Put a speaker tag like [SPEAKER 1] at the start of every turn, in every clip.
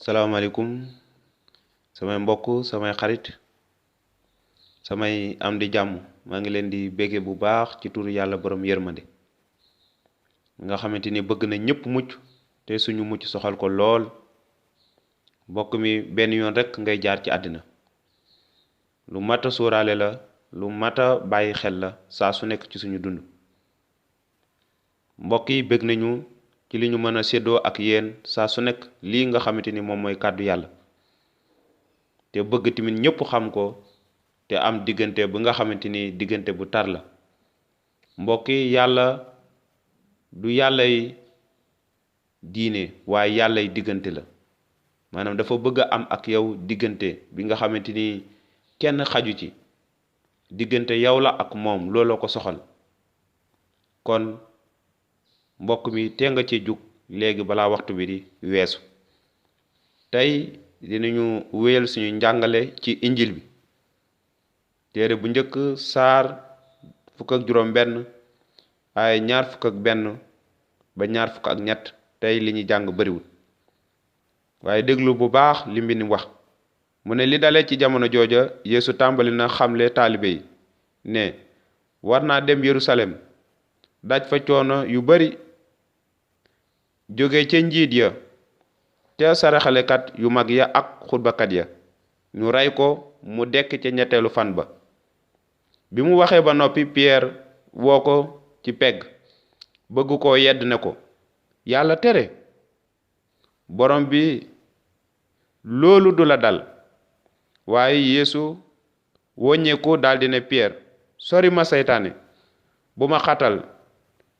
[SPEAKER 1] salaamaaleykum samay mbokk samay xarit samay am di jàmm maa ngi leen di bége bu baax ci turu yàlla borom yërmande nga xamante ni bëgg na ñëpp mucc te suñu mucc soxal ko lool. mbokk mi benn yoon rek ngay jaar ci àddina, lu mat a sóoraale la, lu mat a bàyyi xel la saa su nekk ci suñu dund. mbokk yi bëgg nañu ci li ñu mën a séddoo ak yéen saa su nekk lii nga xamante ni moom mooy kàddu yàlla, te bëgg tamit ñëpp xam ko te am diggante bu nga xamante ni diggante bu tar la. mbokk yi yàlla du yàllay diine waaye yàllay diggante la, maanaam dafa bëgg a am ak yow diggante bi nga xamante ni kenn xaju ci, diggante yow la ak moom looloo ko soxal. kon mbokk mi te nga ci jug léegi balaa waxtu bi di weesu. tey dinañu wéyal suñu njàngale ci injil bi, téere bu njëkk saar fukk ak juróom benn ay ñaar fukk ak benn ba ñaar fukk ak ñett. tey li ñu jàng bariwul waaye déglu bu baax li mbind wax. mu ne li dalee ci jamono jooja Yeesu tàmbali na xamle taalibe yi ne war naa dem Yerusalem daj fa coono yu bari, jóge ca njiit ya ca saraxalekat yu mag ya ak xutbakat ya, ñu rey ko mu dekk ca ñetteelu fan ba. bi mu waxee ba noppi Pierre woo ko ci pegg, bëgg koo yedd ne ko, yàlla tere borom bi loolu du la dal. waaye Yeesu woññeeku daldi ne Pierre, sori ma seytaane, bu ma xatal,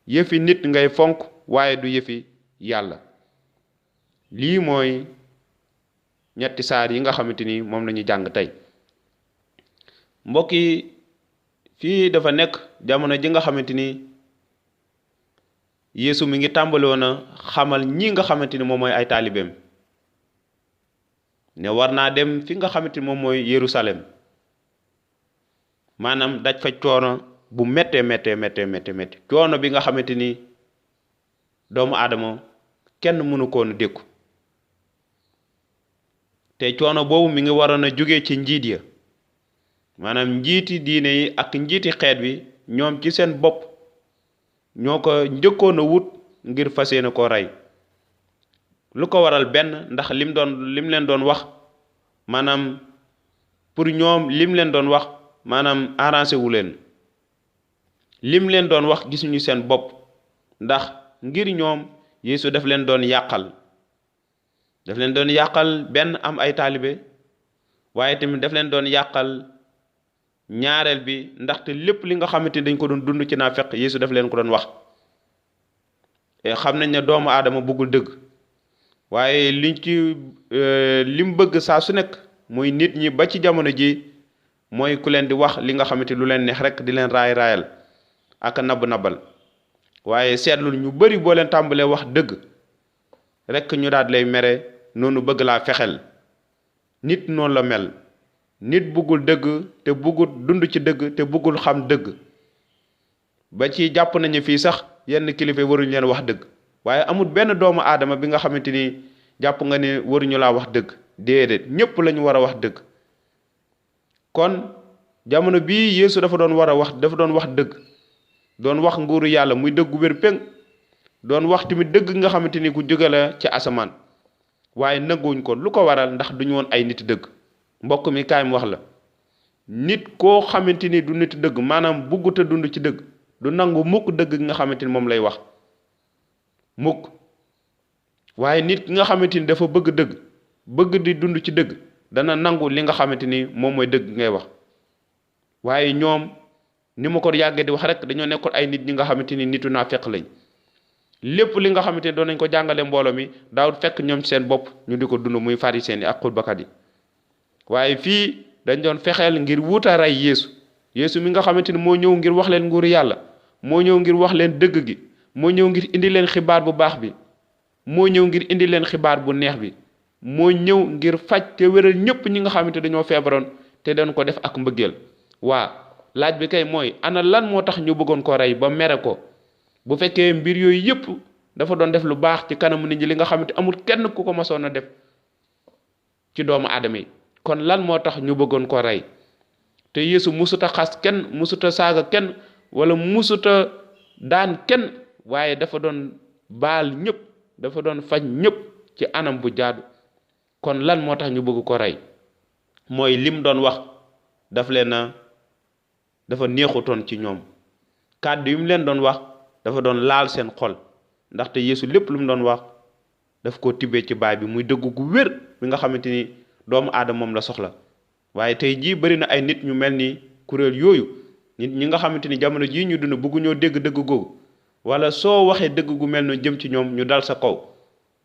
[SPEAKER 1] yëfi nit ngay fonk waaye du yëfi yàlla. lii mooy ñetti saar yi nga xamante ni moom lañu jàng tey. mbokk yi fii dafa nekk jamono ji nga xamante ni Yeesu mi ngi tàmbali woon a xamal ñi nga xamante ni moom mooy ay taalibeem ne war naa dem fi nga xamante ni moom mooy Yerusalem, maanaam daj fa coono bu méttee méttee coono bi nga xamante ni doomu aadama kenn mënu koon dékku. te coono boobu mi ngi waroon a jóge ci njiit ya, maanaam njiiti diine yi ak njiiti xeet bi, ñoom ci seen bopp ñoo ko njëkkoon a wut ngir fas yéene ko rey. lu ko waral benn ndax lim leen doon wax, maanaam pour ñoom lim leen doon wax maanaam arrangé wu leen. lim leen doon wax gisuñu seen bopp, ndax ngir ñoom Yeesu daf leen doon yàqal. daf leen doon yàqal benn am ay taalibe, waaye tamit daf leen doon yàqal ñaareel bi ndaxte lépp li nga xamante ni dañ ko doon dund ci naafeq Yeesu daf leen ko doon wax. xam nañ ne doomu aadama bëggul dëgg, waaye lim bëgg saa su nekk muy nit ñi ba ci jamono ji mooy ku leen di wax li nga xamante lu leen neex rek di leen raayal ak nabbal. waaye seetlul ñu bari boo leen tàmbalee wax dëgg rek ñu daal lay mere, noonu bëgg laa fexel. nit noonu la mel, nit bëggul dëgg te bëggul dund ci dëgg te bëggul xam dëgg. ba ci jàpp nañu fii sax yenn kilifa waruñu leen wax dëgg, waaye amul benn doomu aadama bi nga xamante ni jàpp nga ne waruñu laa wax dëgg. déedéet, ñépp lañu war a wax dëgg. kon jamono bii Yeesu dafa doon wax dëgg, doon wax nguuru yàlla muy dëgg gu wér péng, doon wax tamit dëgg nga xamante ni ku jóge la ci asamaan. waaye nanguwuñ ko. lu ko waral? ndax duñu woon ay nit dëgg. mbokk mi kaay mu wax la, nit koo xamante ni du nit dëgg, maanaam buggut a dund ci dëgg, du nangu mukk dëgg nga xamante ni moom lay wax mukk. waaye nit ki nga xamante ni dafa bëgg dëgg, bëgg di dund ci dëgg, dana nangu li nga xamante ni moom mooy dëgg ngay wax. waaye ñoom ni ma ko yàggee di wax rek, dañoo nekkoon ay nit ñi nga xamante ni nitu naafeq lañ. lépp li nga xamante ni doon nañ ko jàngale mbooloo mi daawut fekk ñoom ci seen bopp ñu di ko dund, muy pharisiens yi ak xutbakat yi. waaye fii dañ doon fexeel ngir wuta rey Yeesu mi nga xamante ni moo ñëw ngir wax leen nguuru yàlla, moo ñëw ngir wax leen dëgg gi, moo ñëw ngir indi leen xibaar bu baax bi, moo ñëw ngir indi leen xibaar bu neex bi, moo ñëw ngir faj te wéral ñépp ñi nga xamante dañoo feebaroon te dañ ko def ak mbëggeel. waa laaj bi kay mooy, ana lan moo tax ñu bëggoon ko rey ba mere ko? bu fekkee mbir yooyu yépp dafa doon def lu baax ci kanamu nit ñi, li nga xamante amul kenn ku ko masoon a def, ci doomu aadama yi kon lan moo tax ñu bëggoon ko rey te Yeesu musuta xas kenn musuta saaga kenn wala musuta daan kenn waaye dafa doon baal ñëpp dafa doon faj ñëpp ci anam bu jaadu kon lan moo tax ñu bëgg ko rey mooy lim doon wax dafa neexutoon ci ñoom kàddu yi mu leen doon wax dafa doon laal seen xol ndaxte Yeesu lépp lu mu doon wax daf ko tibbee ci baay bi muy dëgg gu wér bi nga xamante ni doomu aadama moom la soxla waaye tey jii bari na ay nit ñu mel ni kuréel yooyu nit ñi nga xamante ni jamono jii ñu dund bëgguñoo dégg dëgg googu wala soo waxee dëgg gu mel noonu jëm ci ñoom ñu dal sa kaw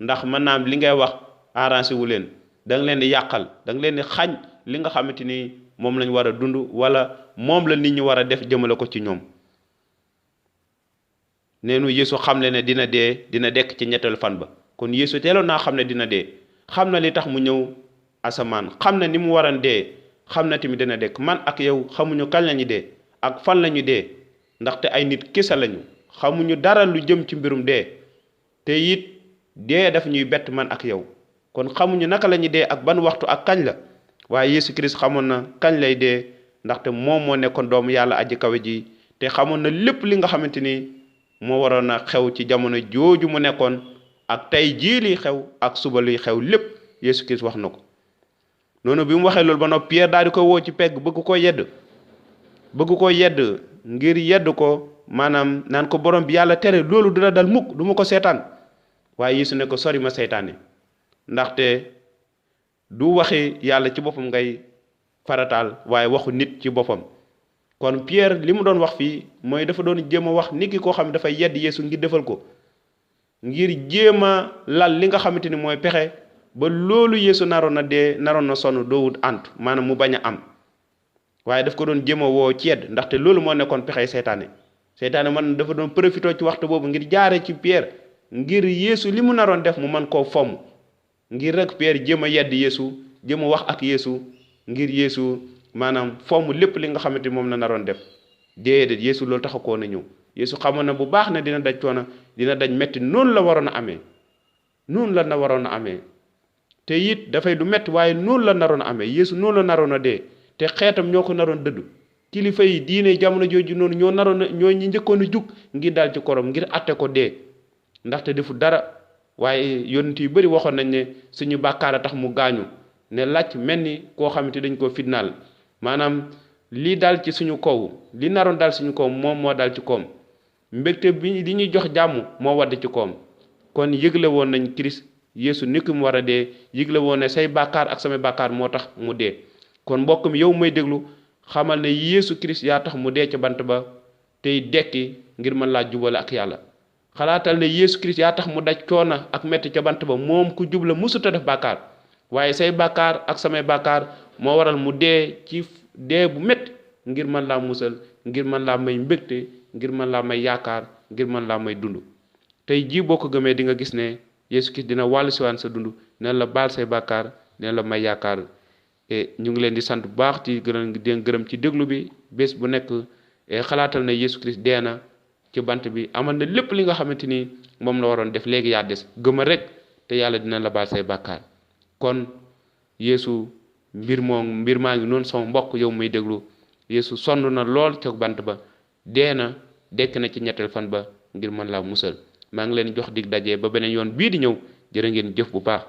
[SPEAKER 1] ndax mën naa am li ngay wax arrangé wu leen da nga leen di yàqal da nga leen di xañ li nga xamante ni moom lañ war a dund wala moom la nit ñi war a def jëmale ko ci ñoom neenu Yeesu xamle ne dina dee dina dekk ci ñetteelu fan ba kon Yeesu teeloon naa xam ne dina dee xam na li tax mu ñëw asamaan xam na ni mu waran dee xam na tamit dina dekk man ak yow xamuñu kañ lañu dee ak fan lañu dee ndaxte ay nit kese lañu xamuñu dara lu jëm ci mbirum dee te it dee daf ñuy bett man ak yow kon xamuñu naka lañu dee ak ban waxtu ak kañ la waaye Yeesu Christ xamoon na kañ lay dee ndaxte moom moo nekkoon doomu yàlla aji kawe ji te xamoon na lépp li nga xamante ni moo waroon a xew ci jamono jooju mu nekkoon ak tey jii liy xew ak suba luy xew lépp Yeesu Christ wax na ko noonu bi mu waxee loolu ba noppi Pierre daal di ko woo ci pegg bëgg ko yedd ngir yedd ko maanaam naan ko borom bi yàlla tere loolu du la dal mukk du ma ko seetaan waaye Yeesu ne ko sori ma seytaane ndaxte du waxi yàlla ci boppam ngay farataal waaye waxu nit ci boppam kon Pierre li mu doon wax fii mooy dafa doon jéem a wax nit ki koo xam ne dafay yedd Yeesu ngir defal ko ngir jéem a lal li nga xamante ni mooy pexe ba loolu Yeesu naroon na sonn doowut antu maanaam mu bañ a am waaye daf ko doon jéem a woo ci yedd ndaxte loolu moo nekkoon pexey seytaane man dafa doon profité ci waxtu boobu ngir jaare ci Pierre ngir Yeesu li mu naroon def mu mën koo fomm ngir rek Pierre jéem a yedd Yeesu jéem a wax ak Yeesu ngir Yeesu maanaam fomm lépp li nga xamante ni moom la naroon def déedéet Yeesu loolu taxa koo na ñëw Yeesu xamoon na bu baax ne dina daj coono dina daj metti noonu la waroon a amee te it dafay lu metti waaye noonu la naroon a amee Yeesu noonu la naroon a dee te xeetam ñoo ko naroon dëddu kilifa yi diine jamono jooju noonu ñoo ñi njëkkoon a jug ngir daal ci korom ngir atte ko dee ndaxte defu dara waaye yonent yu bari waxoon nañ ne suñu bàkkaar a tax mu gaañu ne làcc mel ni koo xamante dañ koo fitnaal maanaam li dal ci suñu kaw li naroon dal suñu kaw moom moo dal ci koom mbégte bi li ñuy jox jàmm moo wadd ci koom kon yëgle woon nañ Christ Yeesu ni ki mu war a dee yëgle woon ne say bàkkaar ak samay bàkkaar moo tax mu dee kon mbokk mi yow may déglu xamal ne Yeesu Christ yaa tax mu dee ca bant ba tey dekki ngir mën laa jubale ak yàlla xalaatal ne Yeesu Christ yaa tax mu daj coona ak metti ca bant ba moom ku jubla musuta def bàkkaar waaye say bàkkaar ak samay bàkkaar moo waral mu dee ci dee bu métti ngir mën laa musal ngir mën laa may mbégte ngir mën laa may yaakaar ngir mën laa may dund tey jii boo ko gëmee di nga gis ne Yeesu Christ dina wàllu siwaan sa dund dina la baal say bàkkaar dina la may yaakaar ñu ngi leen di sant bu baax ci gërëm ci déglu bi bés bu nekk xalaatal na Yeesu Christ dee na ci bant bi amal na lépp li nga xamante ni moom la waroon def léegi yaa des gëma rek te yàlla dina la baal say bàkkaar kon Yeesu mbir maa ngi noonu sama mbokk yow muy déglu Yeesu sonn na lool ca bant ba dee na dekk na ci ñetteel fan ba ngir mën laa musal maa ngi leen jox dig daje ba beneen yoon bii di ñëw jërë ngeen jëf bu baax